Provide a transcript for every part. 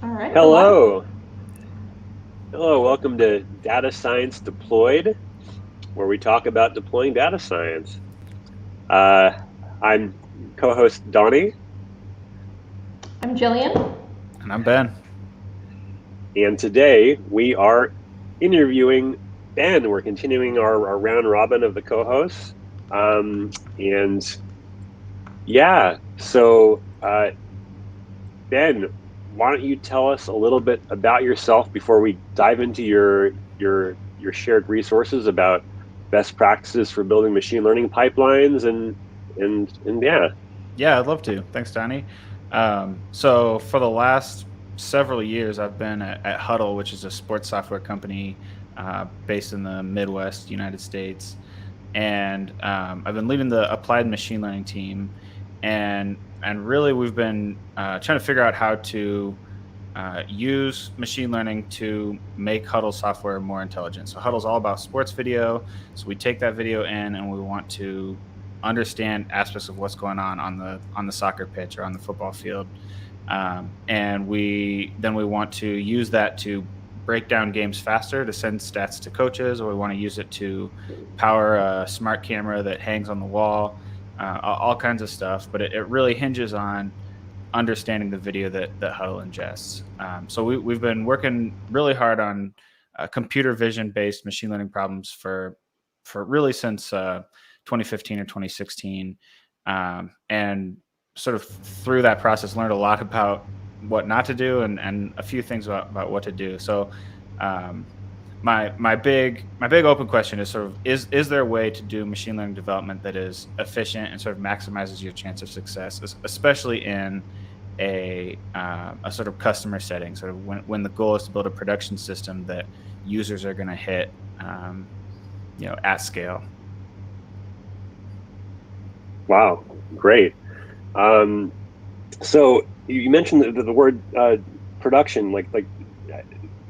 All right, we're live. Hello. Hello, welcome to Data Science Deployed, where we talk about deploying data science. Uh, I'm co-host Donny, I'm Jillian. And I'm Ben. and today we are interviewing Ben. We're continuing our round robin of the co-hosts. And yeah, Ben, why don't you tell us a little bit about yourself before we dive into your shared resources about best practices for building machine learning pipelines and yeah. Yeah, I'd love to. Thanks, Donnie. So for the last several years, I've been at Huddle, which is a sports software company based in the Midwest United States, and I've been leading the applied machine learning team, and really we've been trying to figure out how to use machine learning to make Huddle software more intelligent. So Huddle's all about sports video. So we take that video in and we want to understand aspects of what's going on the soccer pitch or on the football field, and we want to use that to break down games faster to send stats to coaches, or we want to use it to power a smart camera that hangs on the wall, all kinds of stuff. But it really hinges on understanding the video that Huddle ingests. So we've been working really hard on computer vision based machine learning problems for really since 2015 or 2016, and sort of through that process learned a lot about what not to do and a few things about what to do. So um, my big open question is sort of is there a way to do machine learning development that is efficient and sort of maximizes your chance of success, especially in a sort of customer setting, sort of when the goal is to build a production system that users are going to hit, at scale. Wow, great. Um, so you mentioned the word production, like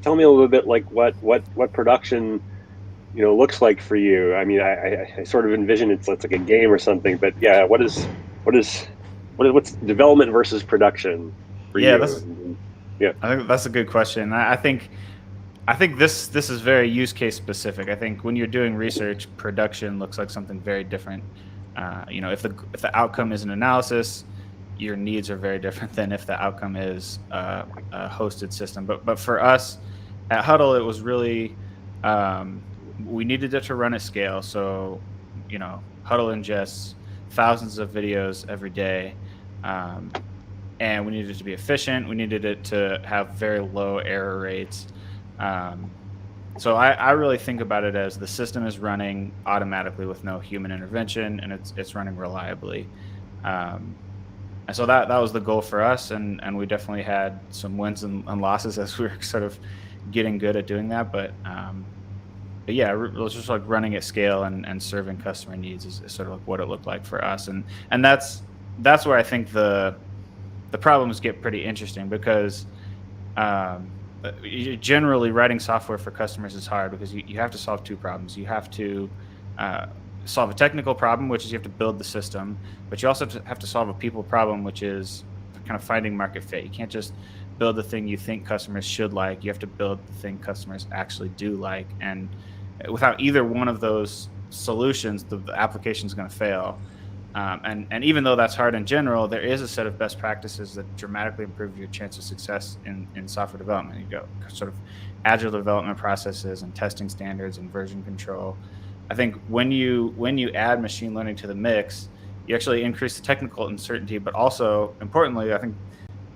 tell me a little bit like what production looks like for you. I mean, I sort of envision it's like a game or something, but yeah, what's development versus production for Yeah, you? that's Yeah. I think that's a good question. I think this is very use case specific. I think when you're doing research, production looks like something very different. If the outcome is an analysis, your needs are very different than if the outcome is a hosted system. But for us at Huddle, it was really we needed it to run at scale. So Huddle ingests thousands of videos every day. Um, and we needed it to be efficient. We needed it to have very low error rates. Um, so I really think about it as the system is running automatically with no human intervention, and it's running reliably. Um, and so that was the goal for us, and we definitely had some wins and losses as we were sort of getting good at doing that. But yeah, it was just like running at scale and serving customer needs is sort of like what it looked like for us, and that's where I think the problems get pretty interesting because um, generally writing software for customers is hard because you have to solve two problems. You have to uh, solve a technical problem, which is you have to build the system, but you also have to solve a people problem, which is kind of finding market fit. You can't just build the thing you think customers should like. You have to build the thing customers actually do like. And without either one of those solutions, the application is going to fail. And even though that's hard in general, there is a set of best practices that dramatically improve your chance of success in software development. You go sort of agile development processes and testing standards and version control. I think when you add machine learning to the mix, you actually increase the technical uncertainty, but also importantly, I think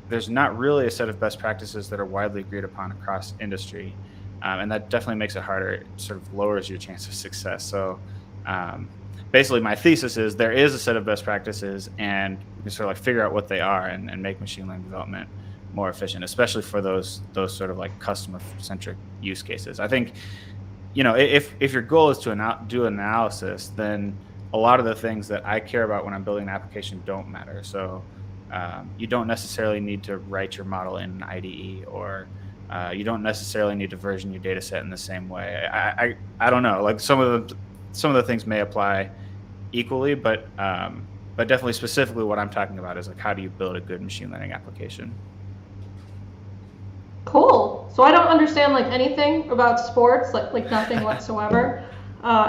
there's not really a set of best practices that are widely agreed upon across industry, and that definitely makes it harder. It sort of lowers your chance of success. So um, basically my thesis is there is a set of best practices and we can sort of like figure out what they are and make machine learning development more efficient, especially for those sort of like customer centric use cases. I think if your goal is to do analysis, then a lot of the things that I care about when I'm building an application don't matter. So you don't necessarily need to write your model in an IDE, or you don't necessarily need to version your data set in the same way. I don't know. Like some of the things may apply equally, but definitely specifically what I'm talking about is like how do you build a good machine learning application? So I don't understand like anything about sports, like nothing whatsoever.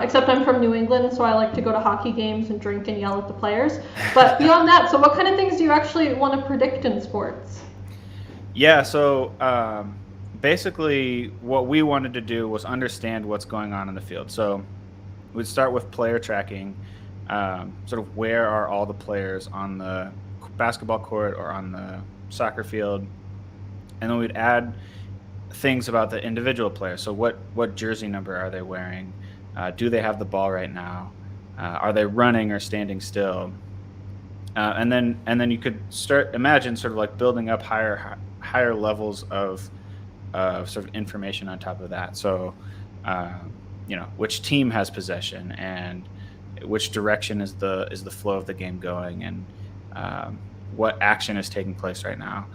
Except I'm from New England, so I like to go to hockey games and drink and yell at the players. But beyond that, so what kind of things do you actually want to predict in sports? Yeah, so basically what we wanted to do was understand what's going on in the field. So we'd start with player tracking, sort of where are all the players on the basketball court or on the soccer field, and then we'd add things about the individual player. So what jersey number are they wearing? Do they have the ball right now? Are they running or standing still? And then you could imagine sort of like building up higher levels of sort of information on top of that. So which team has possession and which direction is the flow of the game going, and what action is taking place right now.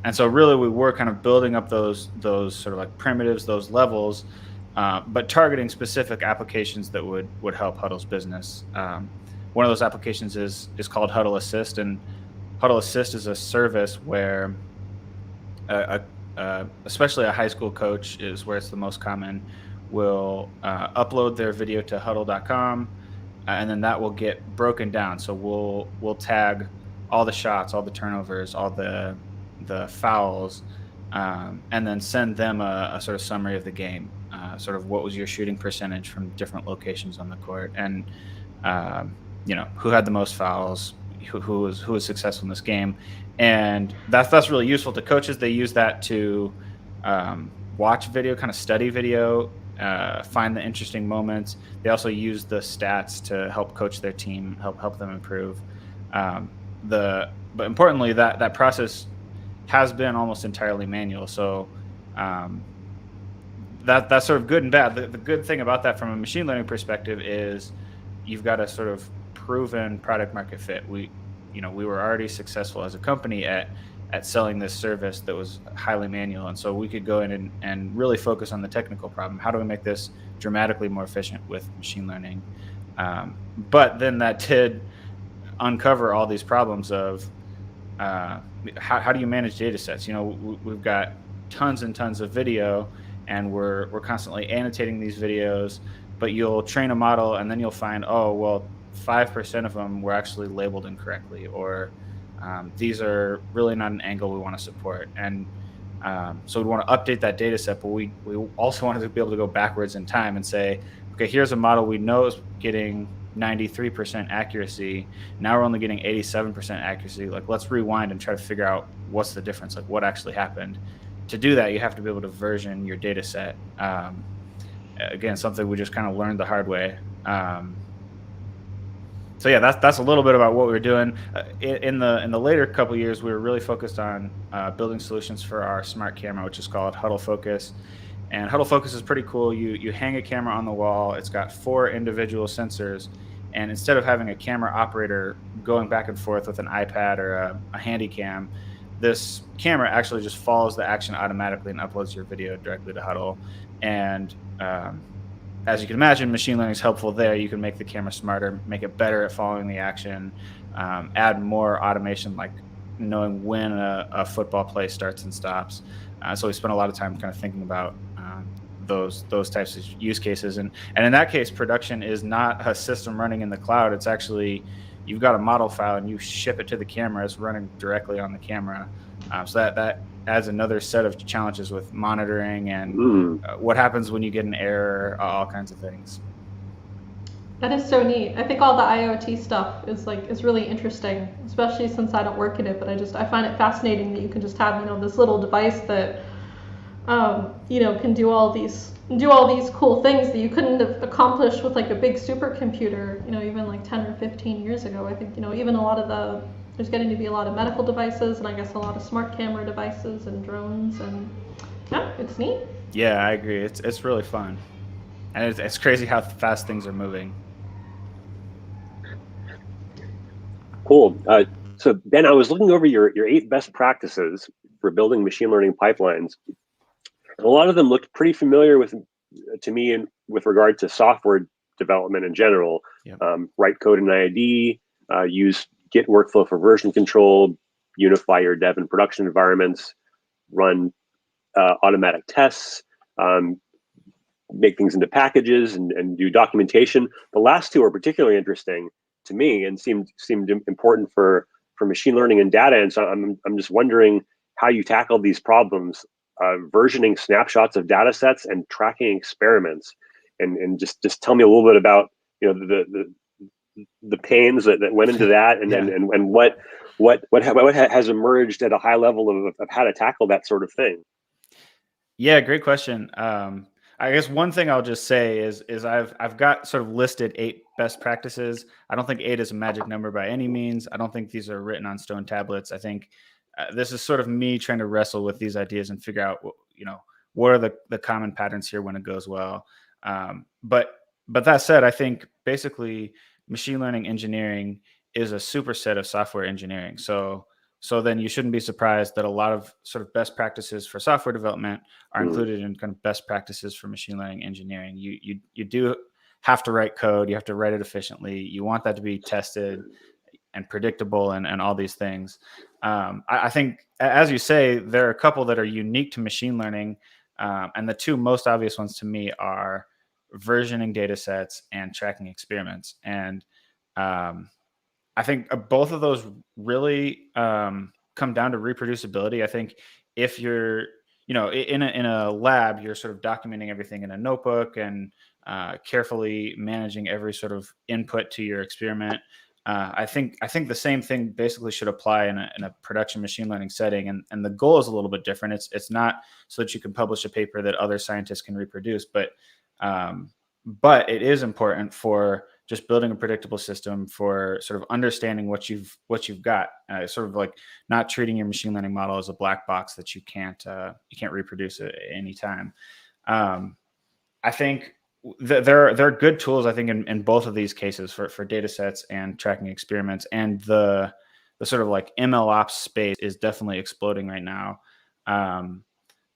And so really we were kind of building up those sort of like primitives, those levels, but targeting specific applications that would help Huddle's business. One of those applications is called Huddle Assist, and Huddle Assist is a service where especially a high school coach is where it's the most common, will upload their video to huddle.com, and then that will get broken down. So we'll tag all the shots, all the turnovers, all the fouls, and then send them a sort of summary of the game, sort of what was your shooting percentage from different locations on the court, and who had the most fouls, who was successful in this game. And that's really useful to coaches. They use that to watch video, kind of study video, find the interesting moments. They also use the stats to help coach their team, help them improve. But importantly, that process has been almost entirely manual. So that's sort of good and bad. The good thing about that from a machine learning perspective is you've got a sort of proven product market fit. We were already successful as a company at selling this service that was highly manual, and so we could go in and really focus on the technical problem. How do we make this dramatically more efficient with machine learning? But then that did uncover all these problems of how do you manage data sets? We've got tons and tons of video, and we're constantly annotating these videos, but you'll train a model and then you'll find, 5% of them were actually labeled incorrectly, or these are really not an angle we want to support. And so we want to update that data set, but we also wanted to be able to go backwards in time and say, okay, here's a model we know is getting 93% accuracy. Now we're only getting 87% accuracy. Like, let's rewind and try to figure out what's the difference, like what actually happened. To do that, you have to be able to version your data set. Again, something we just kind of learned the hard way. So yeah, that's a little bit about what we were doing. In the later couple of years, we were really focused on building solutions for our smart camera, which is called Huddle Focus. And Huddle Focus is pretty cool. You hang a camera on the wall. It's got 4 individual sensors, and instead of having a camera operator going back and forth with an iPad or a handy cam, this camera actually just follows the action automatically and uploads your video directly to Huddle. And as you can imagine, machine learning is helpful there. You can make the camera smarter, make it better at following the action, add more automation, like knowing when a football play starts and stops. So we spent a lot of time kind of thinking about those types of use cases. And in that case, production is not a system running in the cloud. It's actually, you've got a model file and you ship it to the camera. It's running directly on the camera. So that adds another set of challenges with monitoring and what happens when you get an error, all kinds of things. That is so neat. I think all the IoT stuff is really interesting, especially since I don't work in it, but I find it fascinating that you can just have, this little device that can do all these cool things that you couldn't have accomplished with like a big supercomputer, even like 10 or 15 years ago. I think, even a lot of there's getting to be a lot of medical devices, and I guess a lot of smart camera devices and drones, and yeah, it's neat. Yeah, I agree. It's really fun. And it's crazy how fast things are moving. Cool. So Ben, I was looking over your 8 best practices for building machine learning pipelines. And a lot of them looked pretty familiar to me with regard to software development in general. Yep. Write code in IID, use Git workflow for version control, unify your dev and production environments, run automatic tests, make things into packages, and do documentation. The last two are particularly interesting to me and seemed important for machine learning and data. And so I'm just wondering how you tackle these problems, versioning snapshots of data sets and tracking experiments. And just tell me a little bit about, you know, the pains that went into that, and and what has emerged at a high level of how to tackle that sort of thing. Yeah, great question. I guess one thing I'll just say is I've got sort of listed 8 best practices. I don't think 8 is a magic number by any means. I don't think these are written on stone tablets. I think this is sort of me trying to wrestle with these ideas and figure out, you know, what are the common patterns here when it goes well. But that said, I think basically machine learning engineering is a superset of software engineering. So then you shouldn't be surprised that a lot of sort of best practices for software development are included in kind of best practices for machine learning engineering. You do have to write code. You have to write it efficiently. You want that to be tested and predictable and all these things. I think, as you say, there are a couple that are unique to machine learning. And the 2 most obvious ones to me are versioning data sets and tracking experiments. And I think both of those really come down to reproducibility. I think if you're, you know, in a lab, you're sort of documenting everything in a notebook and carefully managing every sort of input to your experiment. I think the same thing basically should apply in a production machine learning setting, and the goal is a little bit different. It's not so that you can publish a paper that other scientists can reproduce, but it is important for just building a predictable system for sort of understanding what you've got, sort of like not treating your machine learning model as a black box that you can't reproduce at any time. I think there are good tools, I think, in both of these cases for data sets and tracking experiments, and the sort of like ML ops space is definitely exploding right now.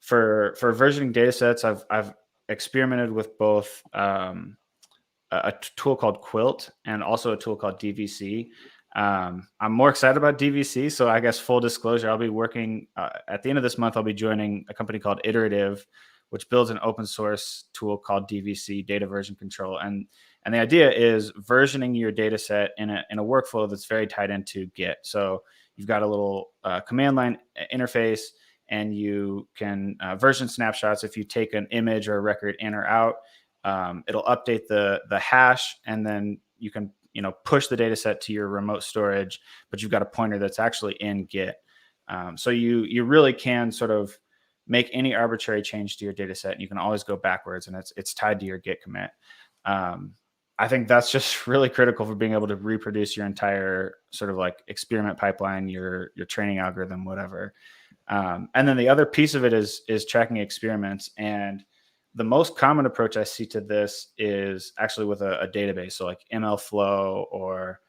For versioning data sets, I've experimented with both a tool called Quilt and also a tool called DVC. I'm more excited about DVC. So I guess full disclosure, I'll be working at the end of this month. I'll be joining a company called Iterative, which builds an open source tool called DVC, Data Version Control. And the idea is versioning your data set in a workflow that's very tied into Git. So you've got a little command line interface, and you can version snapshots. If you take an image or a record in or out, it'll update the hash, and then you can, you know, push the data set to your remote storage, but you've got a pointer that's actually in Git. So you really can sort of make any arbitrary change to your data set, and you can always go backwards, and it's tied to your Git commit. I think that's just really critical for being able to reproduce your entire sort of like experiment pipeline, your training algorithm, whatever. And then the other piece of it is tracking experiments. And the most common approach I see to this is actually with a database. So like MLflow, or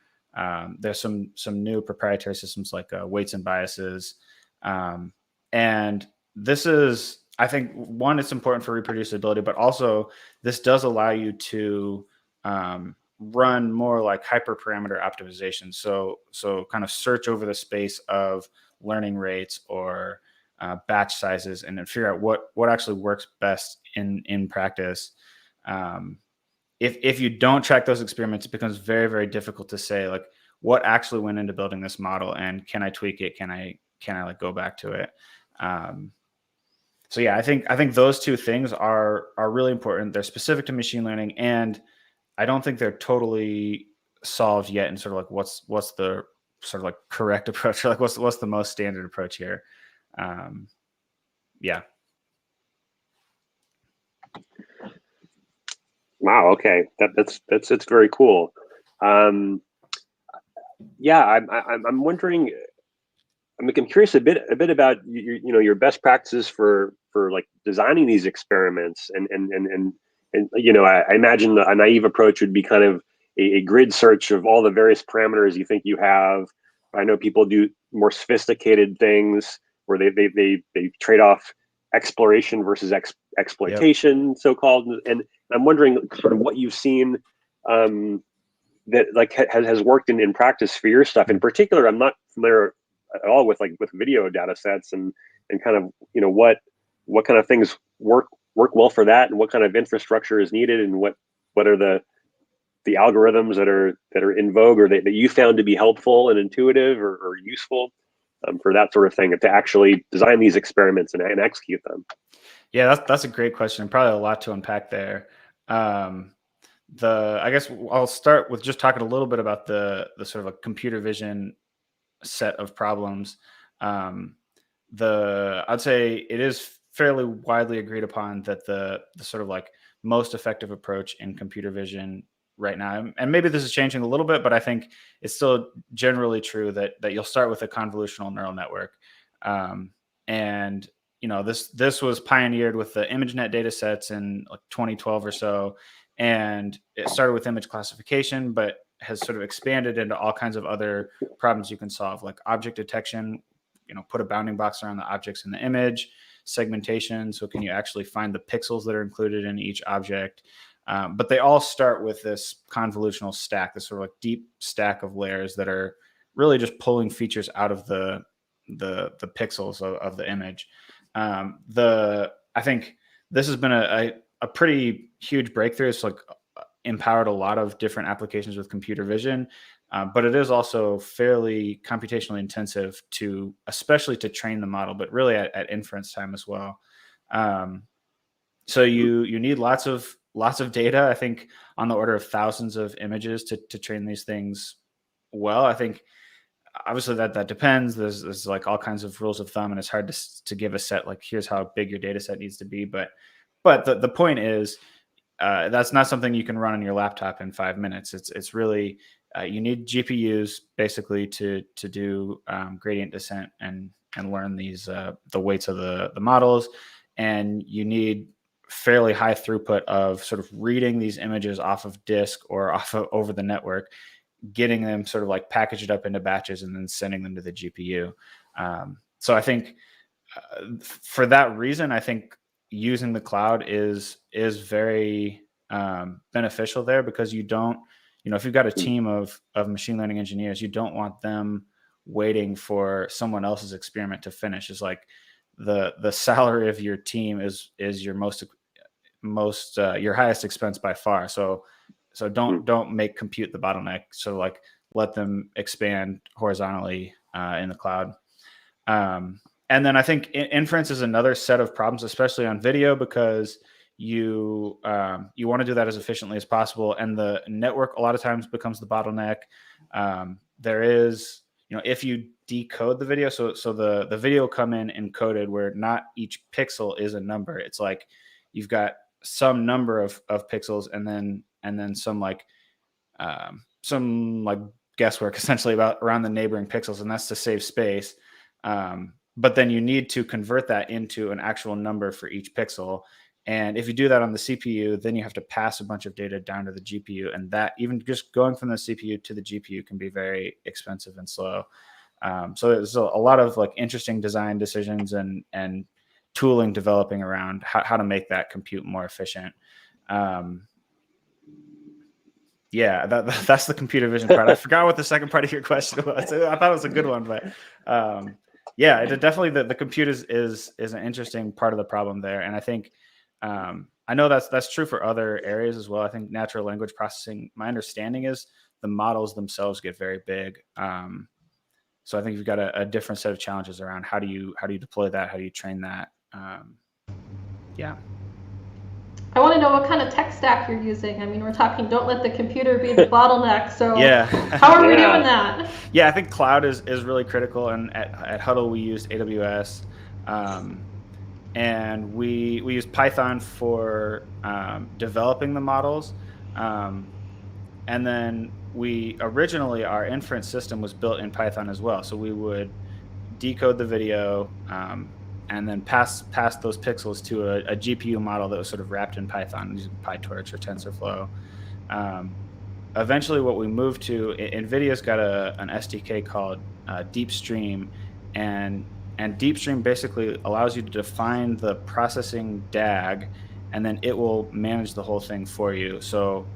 there's some new proprietary systems like weights and biases. And this is, I think, one, it's important for reproducibility, but also this does allow you to run more like hyperparameter optimization. So kind of search over the space of learning rates or batch sizes, and then figure out what actually works best in practice. If you don't track those experiments, it becomes very, very difficult to say like what actually went into building this model, and can I tweak it? Can I like go back to it? So yeah, I think those 2 things are really important. They're specific to machine learning, and I don't think they're totally solved yet in sort of like what's the sort of like correct approach, or like what's the most standard approach here. Yeah. Wow. Okay. That's very cool. Yeah. I'm wondering. I'm curious a bit about your best practices for like designing these experiments, and you know, I imagine a naive approach would be kind of a grid search of all the various parameters you think you have. I know people do more sophisticated things where they trade off exploration versus exploitation, yep, so-called. And I'm wondering sort of what you've seen that like has worked in practice for your stuff. In particular, I'm not familiar at all with video data sets, and kind of, you know, what what kind of things work well for that, and what kind of infrastructure is needed, and what are the algorithms that are in vogue, or that you found to be helpful and intuitive or useful for that sort of thing, to actually design these experiments and execute them? Yeah, that's a great question. Probably a lot to unpack there. I guess I'll start with just talking a little bit about the sort of a computer vision set of problems. I'd say it is fairly widely agreed upon that the sort of like most effective approach in computer vision right now, and maybe this is changing a little bit, but I think it's still generally true that you'll start with a convolutional neural network. And this was pioneered with the ImageNet data sets in like 2012 or so, and it started with image classification, but has sort of expanded into all kinds of other problems you can solve, like object detection, put a bounding box around the objects in the image, segmentation, so can you actually find the pixels that are included in each object. But they all start with this convolutional stack, this sort of like deep stack of layers that are really just pulling features out of the pixels of the image. I think this has been a pretty huge breakthrough. It's like empowered a lot of different applications with computer vision, but it is also fairly computationally intensive especially to train the model, but really at inference time as well. So you need lots of data, I think on the order of thousands of images to train these things well. I think obviously that depends. There's like all kinds of rules of thumb, and it's hard to give a set, like here's how big your data set needs to be. But the point is, that's not something you can run on your laptop in 5 minutes. It's really, you need GPUs basically to do gradient descent and learn these, the weights of the models. And you need fairly high throughput of sort of reading these images off of disk or over the network, getting them sort of like packaged up into batches and then sending them to the GPU. So I think for that reason, I think using the cloud is very beneficial there, because you don't, if you've got a team of machine learning engineers, you don't want them waiting for someone else's experiment to finish. It's like the salary of your team is your your highest expense by far. So don't make compute the bottleneck. So like let them expand horizontally in the cloud. And then I think inference is another set of problems, especially on video, because you want to do that as efficiently as possible, and the network a lot of times becomes the bottleneck. There is, if you decode the video, so the video come in encoded where not each pixel is a number. It's like you've got some number of pixels, and then some like guesswork essentially around the neighboring pixels, and that's to save space. But then you need to convert that into an actual number for each pixel. And if you do that on the CPU, then you have to pass a bunch of data down to the GPU. And that, even just going from the CPU to the GPU, can be very expensive and slow. So there's a lot of like interesting design decisions and tooling developing around how to make that compute more efficient. Yeah, that's the computer vision part. I forgot what the second part of your question was. I thought it was a good one, but yeah, it definitely the compute is an interesting part of the problem there. And I think I know that's true for other areas as well. I think natural language processing, my understanding is the models themselves get very big. So I think you've got a different set of challenges around how do you deploy that, how do you train that. Yeah. I want to know what kind of tech stack you're using. I mean, we're talking, don't let the computer be the bottleneck. So yeah. How are we doing that? Yeah, I think cloud is really critical. And at Huddle, we used AWS. And we use Python for developing the models. And then originally our inference system was built in Python as well. So we would decode the video and then pass those pixels to a GPU model that was sort of wrapped in Python using PyTorch or TensorFlow. Eventually what we moved to, NVIDIA's got an SDK called DeepStream, and DeepStream basically allows you to define the processing DAG, and then it will manage the whole thing for you. So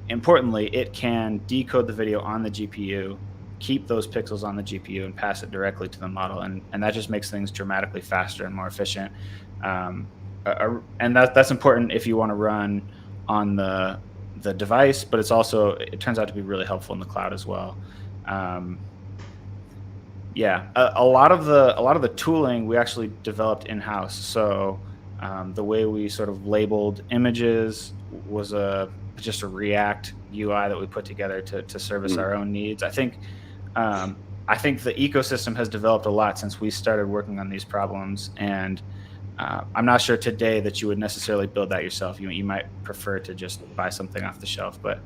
importantly, it can decode the video on the GPU, keep those pixels on the GPU and pass it directly to the model, and that just makes things dramatically faster and more efficient. And that's important if you want to run on the device, but it turns out to be really helpful in the cloud as well. A lot of the tooling we actually developed in-house. So the way we sort of labeled images was just a React UI that we put together to service our own needs. I think the ecosystem has developed a lot since we started working on these problems, and I'm not sure today that you would necessarily build that yourself. You might prefer to just buy something off the shelf, but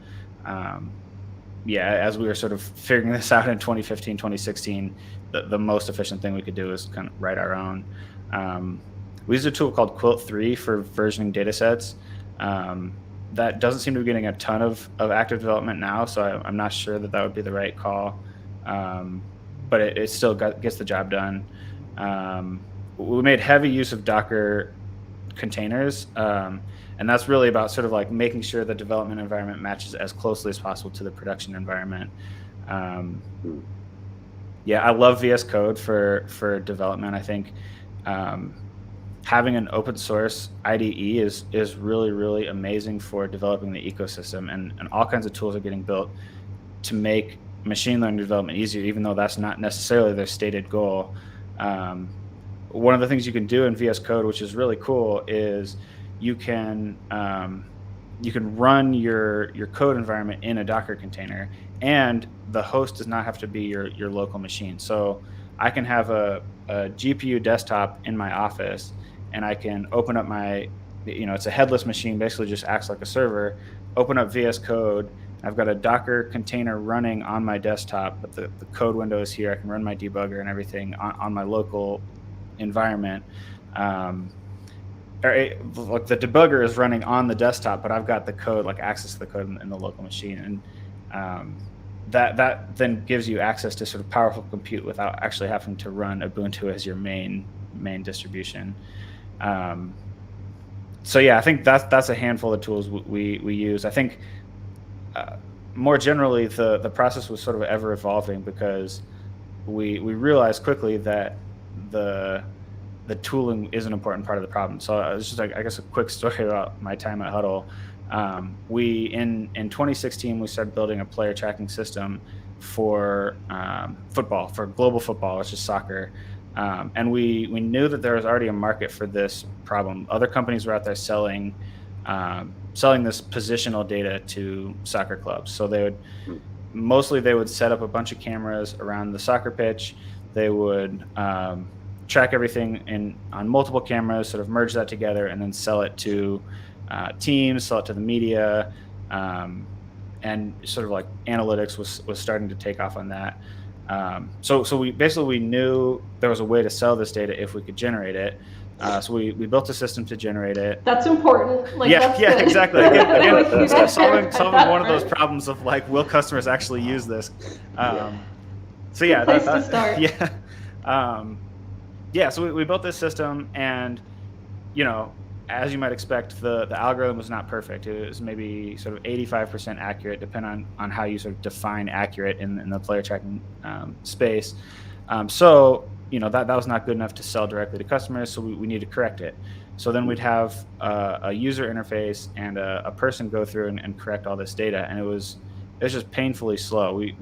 as we were sort of figuring this out in 2015, 2016, the most efficient thing we could do is kind of write our own. We used a tool called Quilt 3 for versioning data sets. That doesn't seem to be getting a ton of active development now, so I'm not sure that would be the right call. But it still gets the job done. We made heavy use of Docker containers, and that's really about sort of like making sure the development environment matches as closely as possible to the production environment. I love VS Code for development. I think having an open source IDE is really, really amazing for developing the ecosystem, and all kinds of tools are getting built to make machine learning development easier, even though that's not necessarily their stated goal. One of the things you can do in VS Code, which is really cool, is you can run your code environment in a Docker container, and the host does not have to be your local machine. So I can have a GPU desktop in my office, and I can open up it's a headless machine, basically just acts like a server, open up VS Code. I've got a Docker container running on my desktop, but the code window is here. I can run my debugger and everything on my local environment. Like the debugger is running on the desktop, but I've got the code, like access to the code in the local machine, and that then gives you access to sort of powerful compute without actually having to run Ubuntu as your main distribution. I think that's a handful of tools we use. I think more generally the process was sort of ever evolving, because we realized quickly that the tooling is an important part of the problem. So it's just like, I guess, a quick story about my time at Huddle. In 2016, we started building a player tracking system for football, for global football, which is soccer. And we knew that there was already a market for this problem. Other companies were out there selling this positional data to soccer clubs. So they would set up a bunch of cameras around the soccer pitch. They would track everything on multiple cameras, sort of merge that together, and then sell it to teams, sell it to the media, and sort of like analytics was starting to take off on that. So we knew there was a way to sell this data if we could generate it. So we built a system to generate it. That's important. Exactly. Again, solving one of those problems of like, will customers actually use this? Place to start. So we built this system, and as you might expect, the algorithm was not perfect. It was maybe sort of 85% accurate, depending on how you sort of define accurate in the player tracking space. That was not good enough to sell directly to customers, so we need to correct it. So then we'd have a user interface and a person go through and correct all this data, and it was just painfully slow. We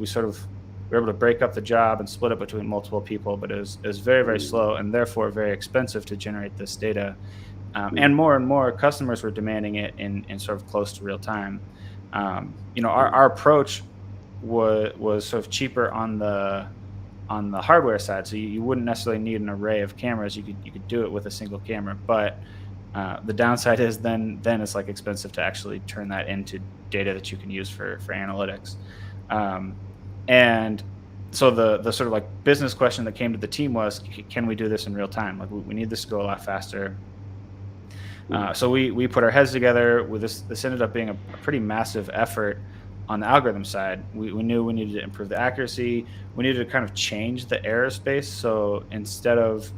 were able to break up the job and split it between multiple people, but it was very, very slow, and therefore very expensive to generate this data. And more customers were demanding it in sort of close to real time. Our approach was sort of cheaper on the hardware side, so you wouldn't necessarily need an array of cameras. You could do it with a single camera, but the downside is then it's like expensive to actually turn that into data that you can use for analytics. And so the sort of like business question that came to the team was, can we do this in real time? Like we need this to go a lot faster. So we put our heads together with this. This ended up being a pretty massive effort on the algorithm side. We knew we needed to improve the accuracy. We needed to kind of change the error space. So instead of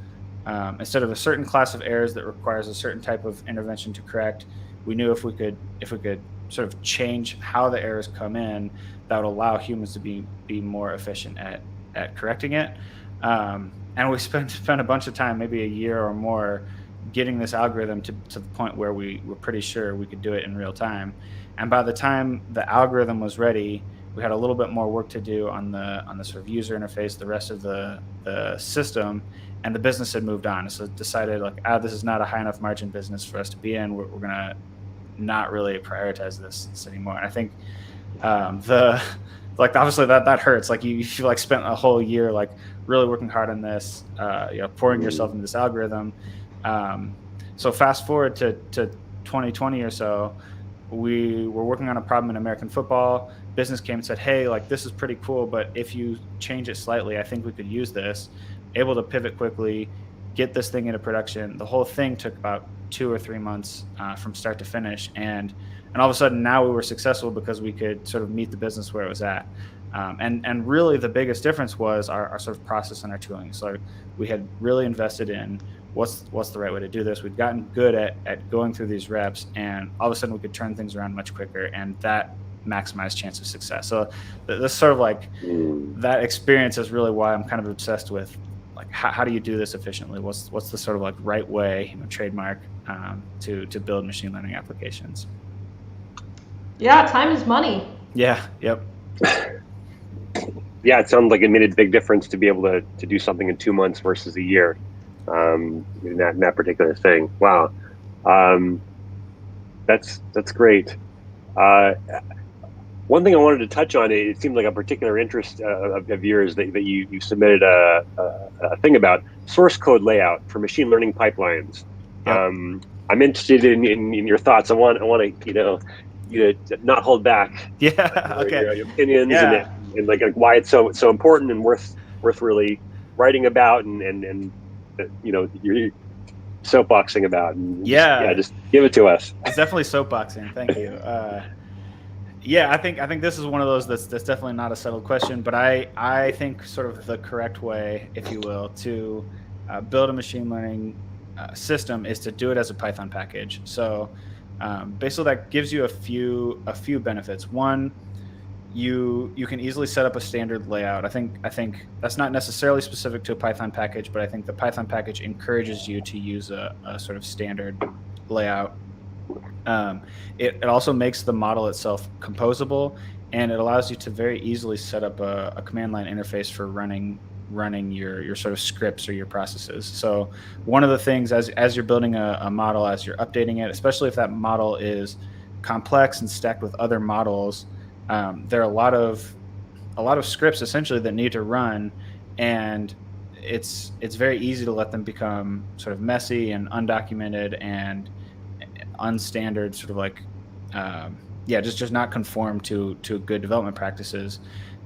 a certain class of errors that requires a certain type of intervention to correct, we knew if we could sort of change how the errors come in that would allow humans to be more efficient at correcting it. And we spent a bunch of time, maybe a year or more, getting this algorithm to the point where we were pretty sure we could do it in real time. And by the time the algorithm was ready, we had a little bit more work to do on the sort of user interface, the rest of the system, and the business had moved on. So decided like, this is not a high enough margin business for us to be in. We're gonna not really prioritize this anymore. And I think like obviously that hurts. Like you like spent a whole year like really working hard on this, pouring yourself into this algorithm. So fast forward to 2020 or so, we were working on a problem in American football. Business came and said, hey, like this is pretty cool, but if you change it slightly, I think we could use this. Able to pivot quickly, get this thing into production. The whole thing took about 2 or 3 months from start to finish. And all of a sudden now we were successful because we could sort of meet the business where it was at. And really the biggest difference was our sort of process and our tooling. So we had really invested in what's the right way to do this. We'd gotten good at going through these reps, and all of a sudden we could turn things around much quicker, and that maximized chance of success. So this sort of like that experience is really why I'm kind of obsessed with like how do you do this efficiently? What's the sort of like right way, trademark to build machine learning applications? Yeah, time is money. Yeah. Yep. Yeah, it sounds like it made a big difference to be able to do something in 2 months versus a year. In that particular thing. Wow. That's great. One thing I wanted to touch on, it seemed like a particular interest of yours that you submitted a thing about source code layout for machine learning pipelines. Yep. I'm interested in your thoughts. I want to you to not hold back. Yeah. Okay. Your opinions Yeah. and like why it's so important and worth really writing about and you're soapboxing about. And just give it to us. It's definitely soapboxing. Thank you. I think this is one of those that's definitely not a settled question, but I think sort of the correct way, if you will, to build a machine learning system is to do it as a Python package. So basically that gives you a few benefits. One, you can easily set up a standard layout. I think that's not necessarily specific to a Python package, but I think the Python package encourages you to use a sort of standard layout. It also makes the model itself composable, and it allows you to very easily set up a command line interface for running your sort of scripts or your processes. So one of the things as you're building a model, as you're updating it, especially if that model is complex and stacked with other models, there are a lot of scripts essentially that need to run, and it's very easy to let them become sort of messy and undocumented and unstandard, sort of like just not conform to good development practices.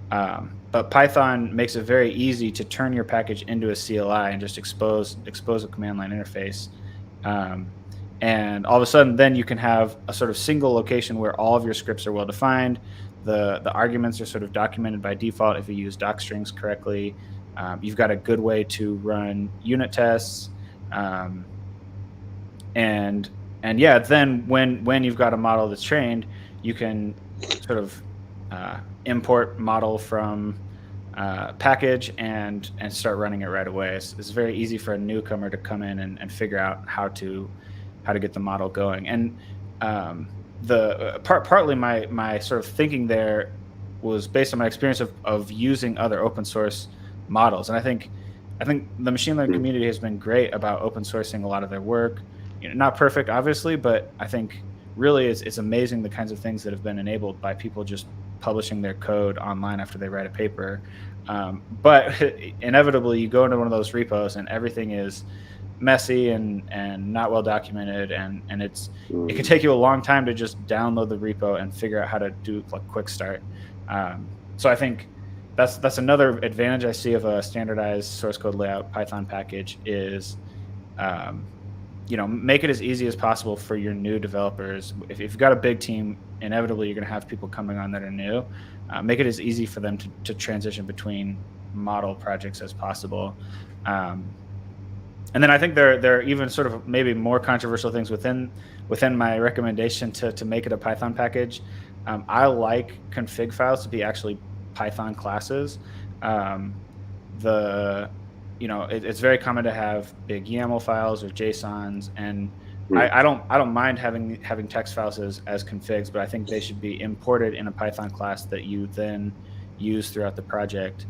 But Python makes it very easy to turn your package into a CLI and just expose a command line interface. And all of a sudden, then you can have a sort of single location where all of your scripts are well defined. The arguments are sort of documented by default if you use doc strings correctly. You've got a good way to run unit tests. Then when you've got a model that's trained, you can sort of import model from package and start running it right away. It's very easy for a newcomer to come in and figure out how to get the model going. And partly my sort of thinking there was based on my experience of using other open source models. And I think the machine learning community has been great about open sourcing a lot of their work. Not perfect, obviously, but I think really it's amazing the kinds of things that have been enabled by people just publishing their code online after they write a paper. But inevitably, you go into one of those repos and everything is messy and not well documented, and it can take you a long time to just download the repo and figure out how to do like quick start. So I think that's another advantage I see of a standardized source code layout Python package is make it as easy as possible for your new developers. If you've got a big team, inevitably you're going to have people coming on that are new. Make it as easy for them to transition between model projects as possible. And then I think there are even sort of maybe more controversial things within my recommendation to make it a Python package. I like config files to be actually Python classes. It's very common to have big YAML files or JSONs, and I don't mind having text files as configs, but I think they should be imported in a Python class that you then use throughout the project.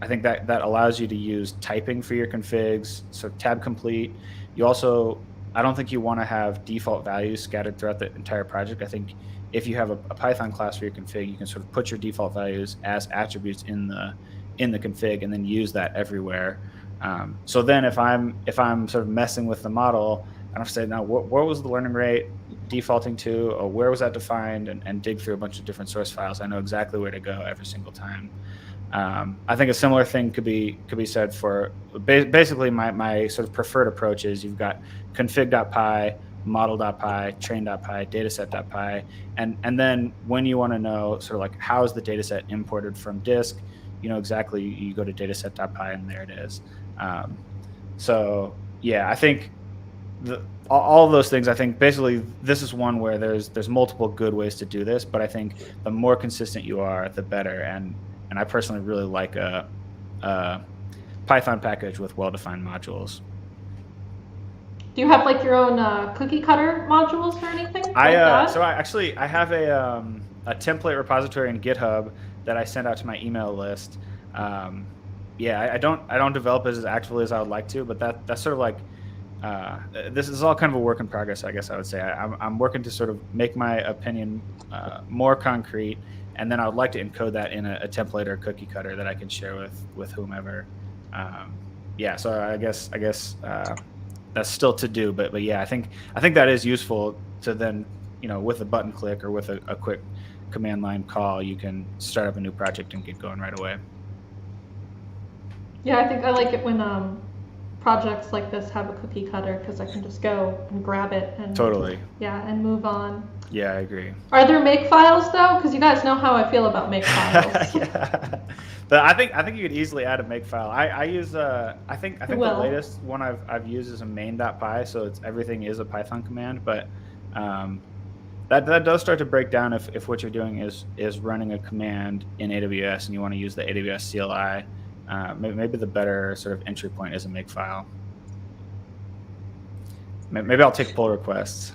I think that allows you to use typing for your configs, so tab complete. I don't think you want to have default values scattered throughout the entire project. I think if you have a Python class for your config, you can sort of put your default values as attributes in the config and then use that everywhere. So then if I'm sort of messing with the model, I don't have to say, now what was the learning rate defaulting to, or where was that defined, and dig through a bunch of different source files. I know exactly where to go every single time. I think a similar thing could be said for basically my sort of preferred approach is you've got config.py, model.py, train.py, dataset.py, and then when you want to know sort of like how is the dataset imported from disk, exactly, you go to dataset.py and there it is. So yeah, I think all of those things, I think basically this is one where there's multiple good ways to do this, but I think the more consistent you are, the better. And I personally really like a Python package with well-defined modules. Do you have like your own cookie cutter modules or anything like that? So I have a template repository in GitHub that I send out to my email list. I don't develop as actively as I would like to, but that's sort of like this is all kind of a work in progress, I guess I would say. I'm working to sort of make my opinion more concrete, and then I would like to encode that in a template or cookie cutter that I can share with whomever. So I guess that's still to do, but yeah, I think that is useful to then, with a button click or with a quick command line call, you can start up a new project and get going right away. Yeah, I think I like it when projects like this have a cookie cutter, because I can just go and grab it and totally. Yeah, and move on. Yeah, I agree. Are there make files though? Because you guys know how I feel about make files. Yeah. But I think you could easily add a make file. I use I think the latest one I've used is a main.py, so everything is a Python command, but that does start to break down if what you're doing is running a command in AWS and you want to use the AWS CLI. Maybe the better sort of entry point is a make file. Maybe I'll take pull requests.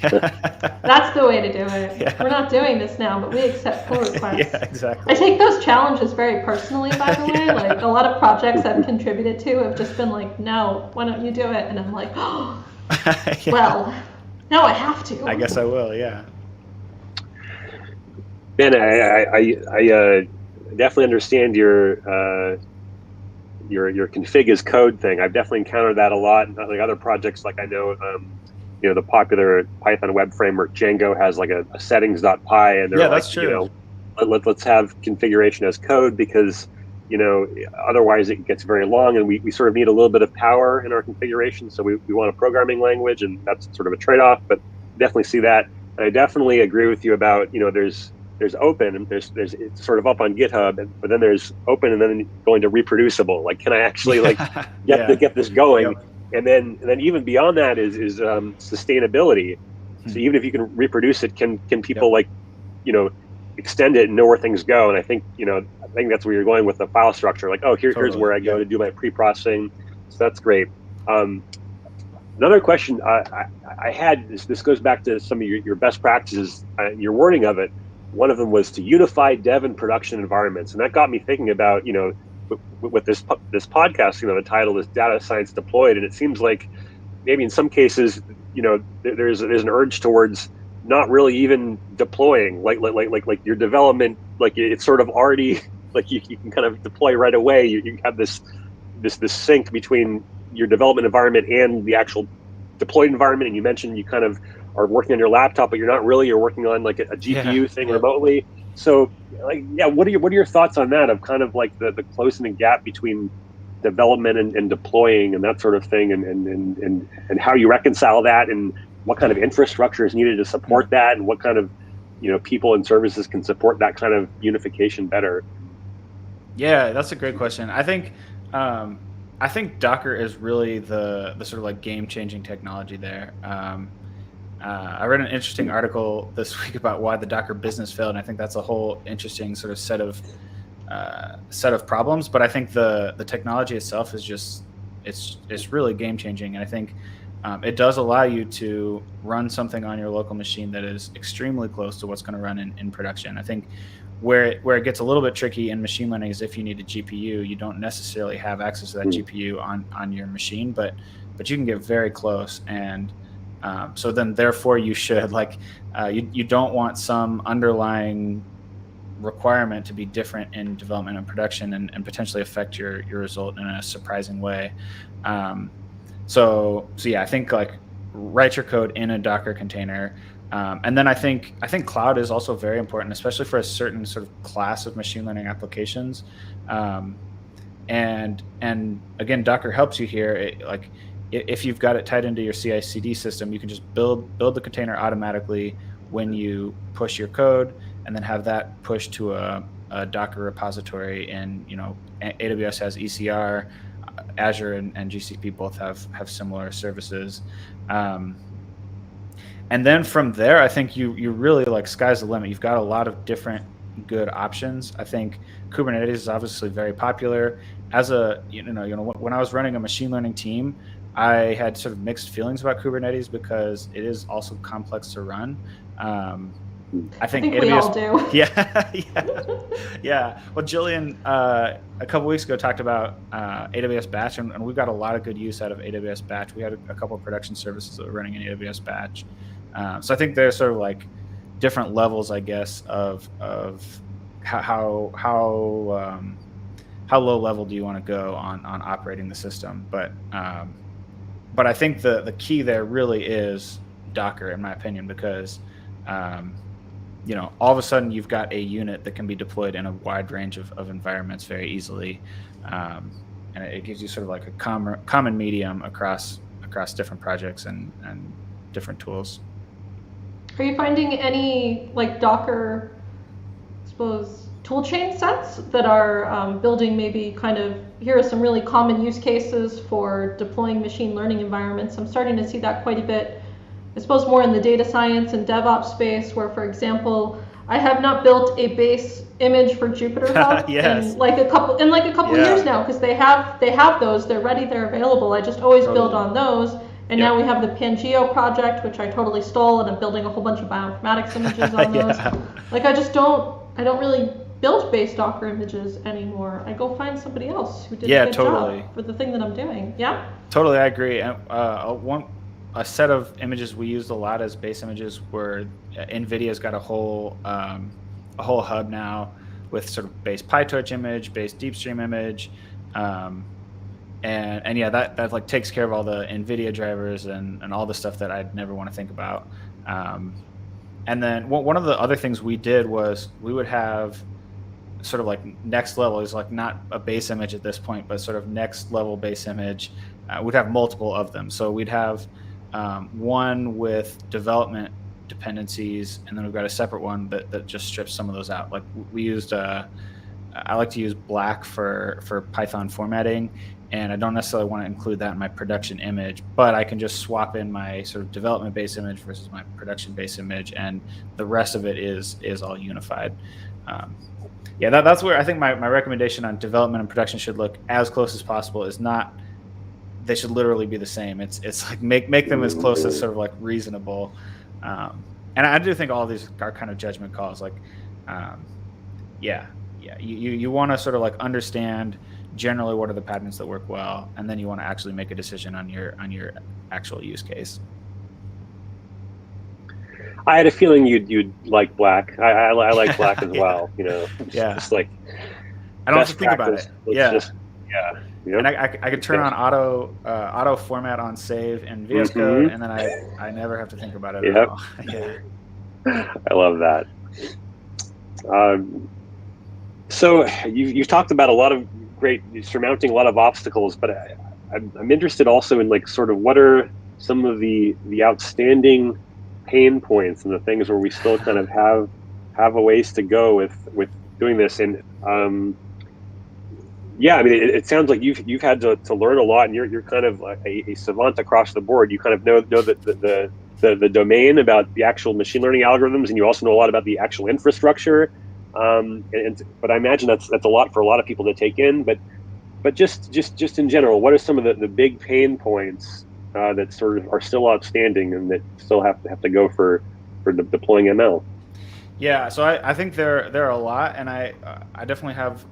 That's the way to do it. Yeah. We're not doing this now, but we accept pull requests. Yeah, exactly. I take those challenges very personally, by the way. Like a lot of projects I've contributed to have just been like, no, why don't you do it? And I'm like, oh, yeah. Well, now I have to. I guess I will, yeah. Ben, I definitely understand your config as code thing. I've definitely encountered that a lot. Like other projects, like I know, the popular Python web framework Django has like a settings.py, and they're that's true. Let's have configuration as code because otherwise it gets very long, and we sort of need a little bit of power in our configuration. So we want a programming language, and that's sort of a trade-off. But definitely see that, and I definitely agree with you about there's open, and there's it's sort of up on GitHub, but then there's open, and then going to reproducible. Like, can I actually get this going? Yep. And then even beyond that is sustainability. So even if you can reproduce it, can people extend it and know where things go? And I think that's where you're going with the file structure. Like, here's where I go to do my pre-processing. So that's great. Another question I had, this goes back to some of your best practices, your wording of it. One of them was to unify dev and production environments, and that got me thinking about with this podcast. The title is Data Science Deployed, and it seems like maybe in some cases there's an urge towards not really even deploying, like your development, like it's sort of already like you can kind of deploy right away. You have this sync between your development environment and the actual deployed environment. And you mentioned you kind of are working on your laptop, but you're working on like a GPU thing remotely. So what are your thoughts on that, of kind of like the closing the gap between development and deploying and that sort of thing, and how you reconcile that, and what kind of infrastructure is needed to support that, and what kind of people and services can support that kind of unification better? Yeah, that's a great question. I think I think Docker is really the sort of like game-changing technology there. I read an interesting article this week about why the Docker business failed, and I think that's a whole interesting sort of set of problems. But I think the technology itself is just it's really game-changing, and I think it does allow you to run something on your local machine that is extremely close to what's going to run in production. I think where it gets a little bit tricky in machine learning is if you need a GPU, you don't necessarily have access to that GPU on your machine, but you can get very close. And so then therefore you should you don't want some underlying requirement to be different in development and production and potentially affect your result in a surprising way. So yeah, I think like write your code in a Docker container. And then I think cloud is also very important, especially for a certain sort of class of machine learning applications. And again, Docker helps you here. If you've got it tied into your CI/CD system, you can just build the container automatically when you push your code, and then have that pushed to a Docker repository. And AWS has ECR, Azure and GCP both have similar services. And then from there, I think you really sky's the limit. You've got a lot of different good options. I think Kubernetes is obviously very popular. As when I was running a machine learning team, I had sort of mixed feelings about Kubernetes because it is also complex to run. I think AWS, we all do. Yeah. Well, Jillian, a couple weeks ago talked about AWS Batch, and we've got a lot of good use out of AWS Batch. We had a couple of production services that were running in AWS Batch. So I think there's sort of different levels, I guess, of how low level do you want to go on operating the system. But I think the key there really is Docker, in my opinion, because all of a sudden you've got a unit that can be deployed in a wide range of environments very easily, and it gives you sort of a common medium across different projects and different tools. Are you finding any Docker, I suppose, toolchain sets that are building maybe here are some really common use cases for deploying machine learning environments? I'm starting to see that quite a bit, I suppose, more in the data science and DevOps space, where, for example, I have not built a base image for Jupyter Hub yes. in a couple years now, because they have those, they're ready, they're available. I just always build on those. And now we have the Pangeo project, which I totally stole, and I'm building a whole bunch of bioinformatics images on those. I don't really build base Docker images anymore. I go find somebody else who did a good job for the thing that I'm doing. Yeah? Totally, I agree. A set of images we used a lot as base images were NVIDIA's got a whole hub now with sort of base PyTorch image, base DeepStream image, and yeah, that takes care of all the NVIDIA drivers and all the stuff that I'd never want to think about. And then one of the other things we did was we would have sort of next level is not a base image at this point, but sort of next level base image. We'd have multiple of them. So we'd have one with development dependencies, and then we've got a separate one that just strips some of those out. We used, I like to use Black for Python formatting, and I don't necessarily want to include that in my production image, but I can just swap in my sort of development base image versus my production base image, and the rest of it is all unified. That's where I think my recommendation on development and production should look as close as possible. Is not they should literally be the same. It's make them as close as sort of reasonable. And I do think all of these are kind of judgment calls. You want to sort of understand generally what are the patterns that work well, and then you want to actually make a decision on your actual use case. I had a feeling you'd like Black. I like Black as well. Just I don't have to think about it. Yep. And I could turn on auto format on save in VS Code, and then I never have to think about it at all. I love that. So you've talked about a lot of surmounting a lot of obstacles, but I'm interested also in sort of what are some of the outstanding pain points and the things where we still kind of have a ways to go with doing this. And Yeah, I mean, it sounds like you've had to learn a lot, and you're kind of like a savant across the board. You kind of know the domain about the actual machine learning algorithms, and you also know a lot about the actual infrastructure. But I imagine that's a lot for a lot of people to take in. But just in general, what are some of the big pain points that sort of are still outstanding and that still have to go for deploying ML? Yeah, so I think there are a lot, and I definitely have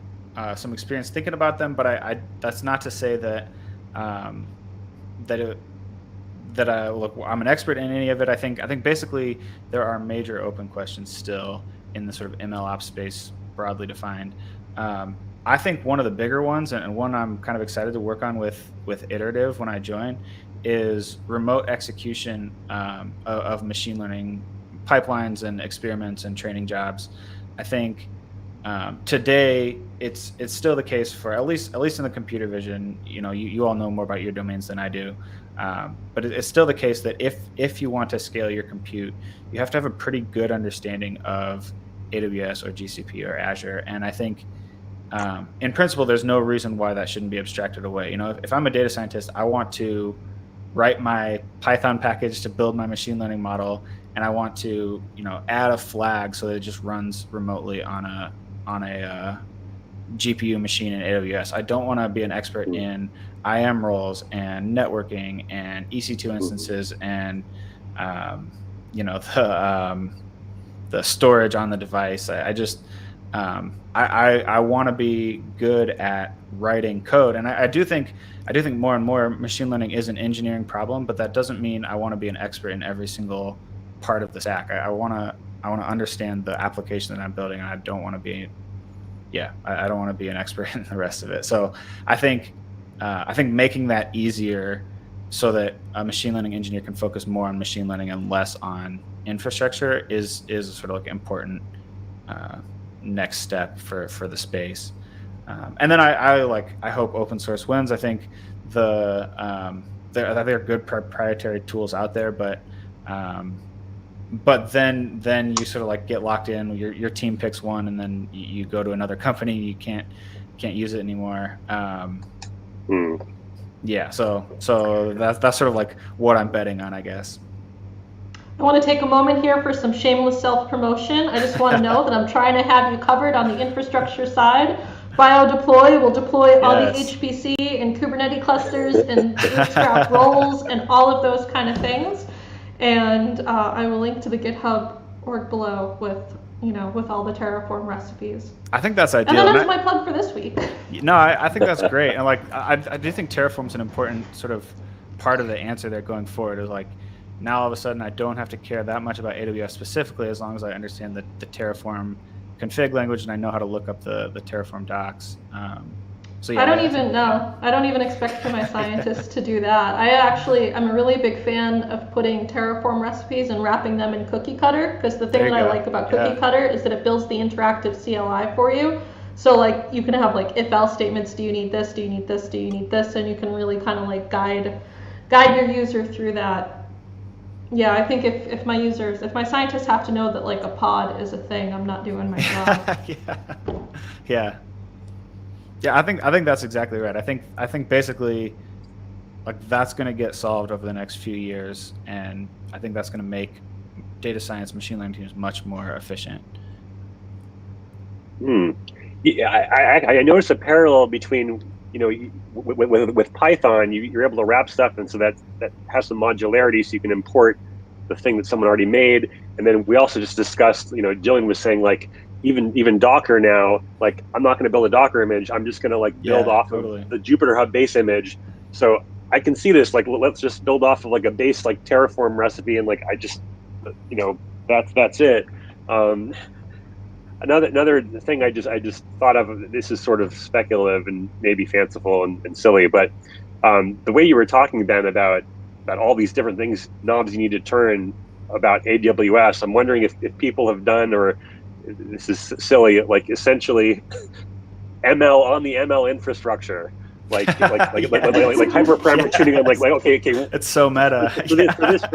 some experience thinking about them. But I that's not to say that look, I'm an expert in any of it. I think basically there are major open questions still in the sort of ML ops space, broadly defined. I think one of the bigger ones, and one I'm kind of excited to work on with Iterative when I join, is remote execution of machine learning pipelines and experiments and training jobs. I think today it's still the case for at least in the computer vision. You all know more about your domains than I do, but it's still the case that if you want to scale your compute, you have to have a pretty good understanding of AWS or GCP or Azure. And I think in principle, there's no reason why that shouldn't be abstracted away. If I'm a data scientist, I want to write my Python package to build my machine learning model, and I want to, add a flag so that it just runs remotely on a GPU machine in AWS. I don't want to be an expert in IAM roles and networking and EC2 instances and the storage on the device. I want to be good at writing code, and I do think more and more machine learning is an engineering problem, but that doesn't mean I want to be an expert in every single part of the stack. I want to understand the application that I'm building, and I don't want to be an expert in the rest of it. So I think making that easier so that a machine learning engineer can focus more on machine learning and less on infrastructure is sort of like important next step for the space. And then I hope open source wins. I think there are good proprietary tools out there, but then you sort of like get locked in. Your team picks one, and then you go to another company. You can't use it anymore. Yeah, so that's sort of like what I'm betting on, I guess. I want to take a moment here for some shameless self-promotion. I just want to know that I'm trying to have you covered on the infrastructure side. BioDeploy will deploy all the HPC and Kubernetes clusters and bootstrap roles and all of those kind of things. And I will link to the GitHub org below with all the Terraform recipes. I think that's ideal. And then that's my plug for this week. No, I think that's great. And I do think Terraform's an important sort of part of the answer there going forward. Is like, now all of a sudden I don't have to care that much about AWS specifically, as long as I understand the Terraform config language and I know how to look up the Terraform docs. So yeah, I don't even expect for my scientists to do that. I'm a really big fan of putting Terraform recipes and wrapping them in Cookie Cutter, because the thing that I like about Cookie Cutter is that it builds the interactive CLI for you. So like you can have like if-else statements, do you need this, do you need this, do you need this, and you can really kind of like guide your user through that. Yeah, I think if my scientists have to know that like a pod is a thing, I'm not doing my job. Yeah, I think that's exactly right. I think basically like that's going to get solved over the next few years, and I think that's going to make data science, machine learning teams much more efficient. Yeah, I noticed a parallel between with Python, you're able to wrap stuff, and so that has some modularity, so you can import the thing that someone already made. And then we also just discussed, Jillian was saying like even Docker now, like I'm not going to build a Docker image, I'm just going to like build off of the Jupyter Hub base image. So I can see this, like let's just build off of like a base like Terraform recipe, and like I just that's it. Another thing I just thought of, this is sort of speculative and maybe fanciful and silly, but the way you were talking, Ben, about all these different things, knobs you need to turn about AWS, I'm wondering if people have done, or this is silly, like essentially ML on the ML infrastructure, like hyperparameter tuning. I'm like okay, it's so meta. For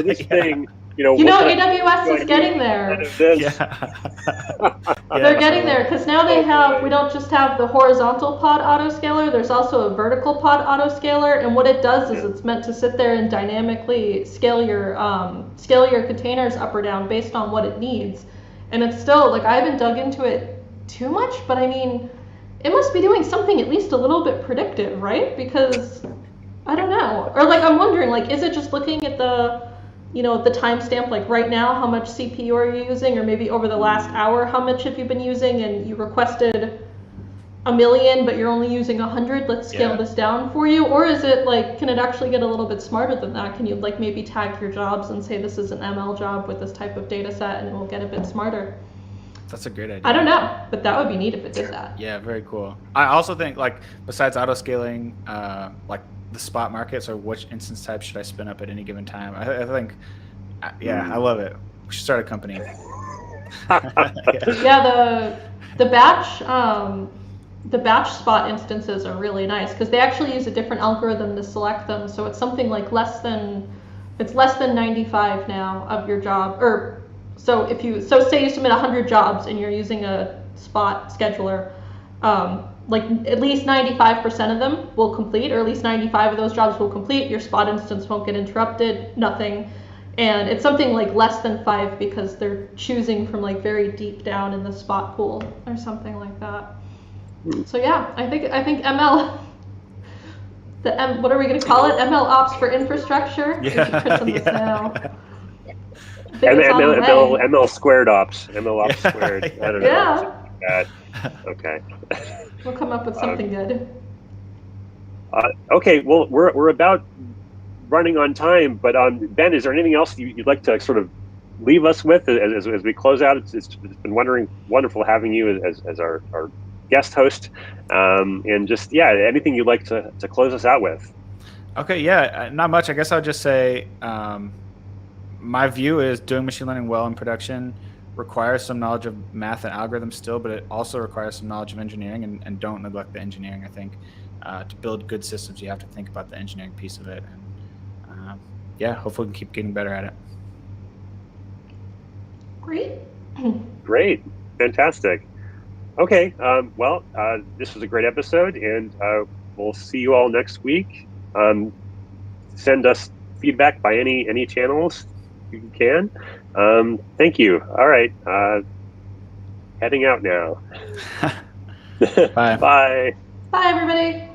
this thing, AWS is getting there. They're getting there because now we don't just have the horizontal pod autoscaler, there's also a vertical pod autoscaler, and what it does is it's meant to sit there and dynamically scale your containers up or down based on what it needs. And it's still, like, I haven't dug into it too much, but I mean, it must be doing something at least a little bit predictive, right? Because I don't know. Or like, I'm wondering, like, is it just looking at the timestamp, like right now, how much CPU are you using, or maybe over the last hour, how much have you been using, and you requested 1 million, but you're only using 100, let's scale this down for you? Or is it like, can it actually get a little bit smarter than that? Can you like maybe tag your jobs and say this is an ML job with this type of data set, and it will get a bit smarter? That's a great idea. I don't know, but that would be neat if it did that. Yeah, very cool. I also think, like, besides auto scaling, like the spot markets, or which instance type should I spin up at any given time? I think, I love it. We should start a company. The batch spot instances are really nice because they actually use a different algorithm to select them. So it's something like less than 95 now of your job, or so say you submit 100 jobs and you're using a spot scheduler, like at least 95% of them will complete, or at least 95 of those jobs will complete. Your spot instance won't get interrupted, nothing. And it's something like less than 5 because they're choosing from like very deep down in the spot pool or something like that. So yeah, I think ML, what are we going to call it? ML ops for infrastructure? We should christen this now. ML squared ops. ML ops squared. I don't know. Yeah. Okay. We'll come up with something good. Okay, well, we're about running on time, but Ben, is there anything else you'd like to sort of leave us with as we close out? It's been wonderful having you as our guest host, and just anything you'd like to close us out with. Okay, not much. I guess I'll just say my view is doing machine learning well in production requires some knowledge of math and algorithms still, but it also requires some knowledge of engineering, and don't neglect the engineering. I think to build good systems, you have to think about the engineering piece of it, and hopefully we can keep getting better at it. Great. Fantastic. Okay, this was a great episode, and we'll see you all next week. Send us feedback by any channels you can. Thank you. All right, heading out now. Bye. Bye. Bye, everybody.